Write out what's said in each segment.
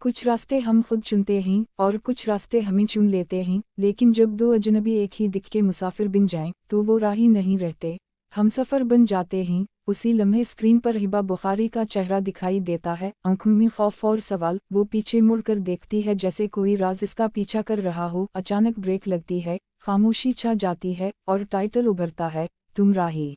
कुछ रास्ते हम खुद चुनते हैं और कुछ रास्ते हमें चुन लेते हैं, लेकिन जब दो अजनबी एक ही दिक् के मुसाफिर बन जाएं तो वो राही नहीं रहते, हमसफ़र बन जाते हैं। उसी लम्हे स्क्रीन पर हिबा बुखारी का चेहरा दिखाई देता है, आंखों में खौफ और सवाल। वो पीछे मुड़कर देखती है जैसे कोई राज इसका पीछा कर रहा हो। अचानक ब्रेक लगती है, खामोशी छा जाती है और टाइटल उभरता है, तुम राही।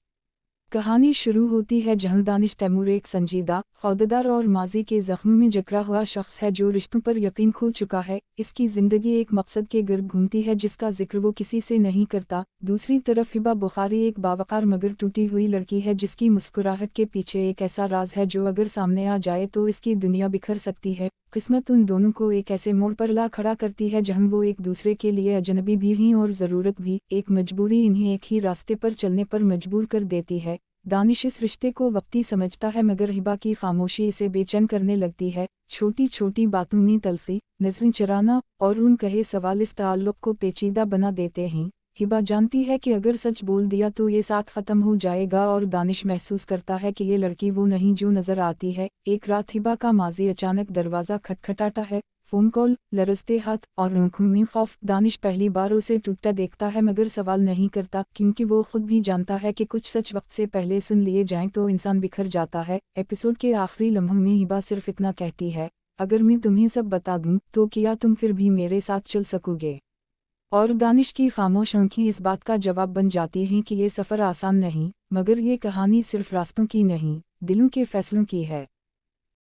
कहानी शुरू होती है जहां दानिश तैमूर एक संजीदा, खौफदार और माजी के जख्म में जकड़ा हुआ शख्स है जो रिश्तों पर यकीन खो चुका है। इसकी ज़िंदगी एक मकसद के गिर्द घूमती है जिसका जिक्र वो किसी से नहीं करता। दूसरी तरफ हिबा बुखारी एक बावकार मगर टूटी हुई लड़की है जिसकी मुस्कुराहट के पीछे एक ऐसा राज है जो अगर सामने आ जाए तो इसकी दुनिया बिखर सकती है। किस्मत उन दोनों को एक ऐसे मोड़ पर ला खड़ा करती है जहां वो एक दूसरे के लिए अजनबी भी हैं और ज़रूरत भी। एक मजबूरी इन्हें एक ही रास्ते पर चलने पर मजबूर कर देती है। दानिश इस रिश्ते को वक्ती समझता है मगर हिबा की खामोशी इसे बेचैन करने लगती है। छोटी छोटी बातों में तल्फी, नजरें चुराना और उन कहे सवाल इस ताल्लुक़ को पेचीदा बना देते हैं। हिबा जानती है कि अगर सच बोल दिया तो ये साथ ख़त्म हो जाएगा और दानिश महसूस करता है कि ये लड़की वो नहीं जो नज़र आती है। एक रात हिबा का माजी अचानक दरवाज़ा खटखटाता है, फ़ोन कॉल, लरजते हाथ और आंखों में खौफ। दानिश पहली बार उसे टूटता देखता है मगर सवाल नहीं करता क्योंकि वो खुद भी जानता है कि कुछ सच वक्त से पहले सुन लिए जाएं तो इंसान बिखर जाता है। एपिसोड के आखिरी लम्हों में हिबा सिर्फ इतना कहती है, अगर मैं तुम्हें सब बता दूं तो क्या तुम फिर भी मेरे साथ चल सकोगे? और दानिश की खामोश आंखें इस बात का जवाब बन जाती हैं कि ये सफ़र आसान नहीं, मगर ये कहानी सिर्फ रास्तों की नहीं, दिलों के फैसलों की है।